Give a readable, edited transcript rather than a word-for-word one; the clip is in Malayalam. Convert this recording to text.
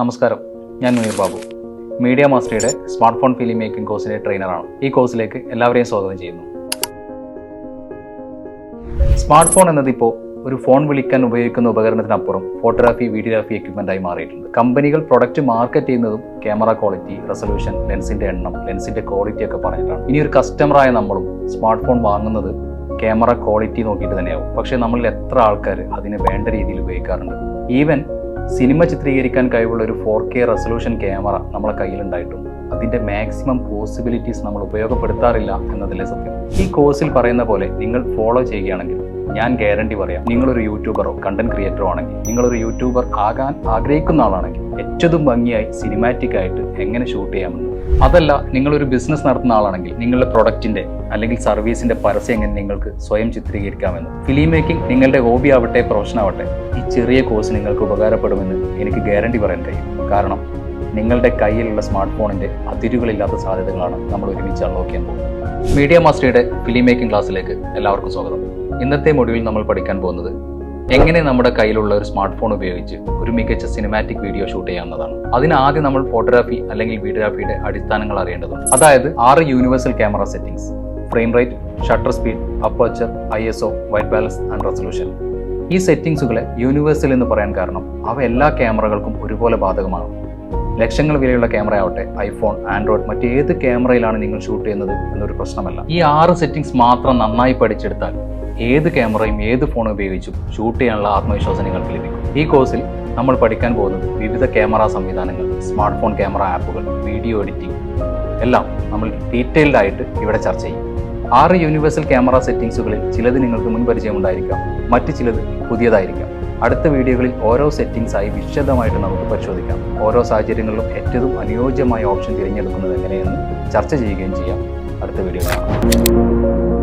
നമസ്കാരം, ഞാൻ മുനീർ ബാബു. മീഡിയ മാസ്റ്ററിയുടെ സ്മാർട്ട് ഫോൺ ഫിലിം മേക്കിംഗ് കോഴ്സിലെ ട്രെയിനറാണ്. ഈ കോഴ്സിലേക്ക് എല്ലാവരെയും സ്വാഗതം ചെയ്യുന്നു. സ്മാർട്ട് ഫോൺ എന്നതിപ്പോൾ ഒരു ഫോൺ വിളിക്കാൻ ഉപയോഗിക്കുന്ന ഉപകരണത്തിനപ്പുറം ഫോട്ടോഗ്രാഫി, വീഡിയോഗ്രാഫി എക്യുപ്മെൻ്റായി മാറിയിട്ടുണ്ട്. കമ്പനികൾ പ്രൊഡക്റ്റ് മാർക്കറ്റ് ചെയ്യുന്നതും ക്യാമറ ക്വാളിറ്റി, റെസൊല്യൂഷൻ, ലെൻസിൻ്റെ എണ്ണം, ലെൻസിൻ്റെ ക്വാളിറ്റി ഒക്കെ പറഞ്ഞിട്ടാണ്. ഇനി ഒരു കസ്റ്റമറായ നമ്മളും സ്മാർട്ട് ഫോൺ വാങ്ങുന്നത് ക്യാമറ ക്വാളിറ്റി നോക്കിയിട്ട് തന്നെയാവും. പക്ഷേ നമ്മളിൽ എത്ര ആൾക്കാർ അതിന് വേണ്ട രീതിയിൽ ഉപയോഗിക്കാറുണ്ട്? ഈവൻ സിനിമ ചിത്രീകരിക്കാൻ കഴിവുള്ള ഒരു 4K റെസൊല്യൂഷൻ ക്യാമറ നമ്മളെ കയ്യിലുണ്ടായിട്ടും അതിൻ്റെ മാക്സിമം പോസിബിലിറ്റീസ് നമ്മൾ ഉപയോഗപ്പെടുത്താറില്ല എന്നതല്ലേ സത്യം. ഈ കോഴ്സിൽ പറയുന്ന പോലെ നിങ്ങൾ ഫോളോ ചെയ്യുകയാണെങ്കിൽ ഞാൻ ഗ്യാരണ്ടി പറയാം, നിങ്ങളൊരു യൂട്യൂബറോ കണ്ടന്റ് ക്രിയേറ്ററോ ആണെങ്കിൽ, നിങ്ങളൊരു യൂട്യൂബർ ആകാൻ ആഗ്രഹിക്കുന്ന ആളാണെങ്കിൽ ഏറ്റവും ഭംഗിയായി സിനിമാറ്റിക് ആയിട്ട് എങ്ങനെ ഷൂട്ട് ചെയ്യാമെന്ന്, അതല്ല നിങ്ങളൊരു ബിസിനസ് നടത്തുന്ന ആളാണെങ്കിൽ നിങ്ങളുടെ പ്രൊഡക്റ്റിന്റെ അല്ലെങ്കിൽ സർവീസിന്റെ പരസ്യം എങ്ങനെ നിങ്ങൾക്ക് സ്വയം ചിത്രീകരിക്കാമെന്ന്, ഫിലിം മേക്കിംഗ് നിങ്ങളുടെ ഹോബി ആവട്ടെ പ്രൊഫഷൻ ആവട്ടെ, ഈ ചെറിയ കോഴ്സ് നിങ്ങൾക്ക് ഉപകാരപ്പെടുമെന്ന് എനിക്ക് ഗ്യാരണ്ടി പറയാൻ കഴിയും. കാരണം നിങ്ങളുടെ കയ്യിലുള്ള സ്മാർട്ട് ഫോണിന്റെ അതിരുകളില്ലാത്ത സാധ്യതകളാണ് നമ്മൾ ഒരുമിച്ച് അൺലോക്ക് ചെയ്യാൻ പോകുന്നത്. മീഡിയ മാസ്റ്ററിയുടെ ഫിലിം മേക്കിംഗ് ക്ലാസ്സിലേക്ക് എല്ലാവർക്കും സ്വാഗതം. ഇന്നത്തെ മൊഡ്യൂളിൽ നമ്മൾ പഠിക്കാൻ പോകുന്നത് എങ്ങനെ നമ്മുടെ കയ്യിലുള്ള ഒരു സ്മാർട്ട് ഫോൺ ഉപയോഗിച്ച് ഒരു മികച്ച സിനിമാറ്റിക് വീഡിയോ ഷൂട്ട് ചെയ്യാവുന്നതാണ്. അതിന് ആദ്യം നമ്മൾ ഫോട്ടോഗ്രാഫി അല്ലെങ്കിൽ വീഡിയോഗ്രാഫിയുടെ അടിസ്ഥാനങ്ങൾ അറിയേണ്ടതുണ്ട്. അതായത് 6 universal camera settings: frame rate, shutter speed, aperture, ISO, white balance and resolution. ഈ സെറ്റിംഗ്സുകളെ യൂണിവേഴ്സൽ എന്ന് പറയാൻ കാരണം അവ എല്ലാ ക്യാമറകൾക്കും ഒരുപോലെ ബാധകമാണ്. ലക്ഷങ്ങൾ വിലയുള്ള ക്യാമറ ആവട്ടെ, ഐഫോൺ, ആൻഡ്രോയിഡ്, മറ്റേത് ക്യാമറയിലാണ് നിങ്ങൾ ഷൂട്ട് ചെയ്യുന്നത് എന്നൊരു പ്രശ്നമല്ല. ഈ 6 സെറ്റിംഗ്സ് മാത്രം നന്നായി പഠിച്ചെടുത്താൽ ഏത് ക്യാമറയും ഏത് ഫോണും ഉപയോഗിച്ചും ഷൂട്ട് ചെയ്യാനുള്ള ആത്മവിശ്വാസം നിങ്ങൾക്ക് ലഭിക്കും. ഈ കോഴ്സിൽ നമ്മൾ പഠിക്കാൻ പോകുന്നത് വിവിധ ക്യാമറ സംവിധാനങ്ങൾ, സ്മാർട്ട് ഫോൺ ക്യാമറ ആപ്പുകൾ, വീഡിയോ എഡിറ്റിംഗ് എല്ലാം നമ്മൾ ഡീറ്റെയിൽഡ് ആയിട്ട് ഇവിടെ ചർച്ച ചെയ്യും. 6 യൂണിവേഴ്സൽ ക്യാമറ സെറ്റിംഗ്സുകളിൽ ചിലത് നിങ്ങൾക്ക് മുൻ പരിചയമുണ്ടായിരിക്കാം, മറ്റു ചിലത് പുതിയതായിരിക്കാം. അടുത്ത വീഡിയോകളിൽ ഓരോ സെറ്റിംഗ്സായി വിശദമായിട്ട് നമുക്ക് പരിശോധിക്കാം. ഓരോ സാഹചര്യങ്ങളിലും ഏറ്റവും അനുയോജ്യമായ ഓപ്ഷൻ തിരഞ്ഞെടുക്കുന്നത് എങ്ങനെയെന്ന് ചർച്ച ചെയ്യുകയും ചെയ്യാം. അടുത്ത വീഡിയോ കാണാം.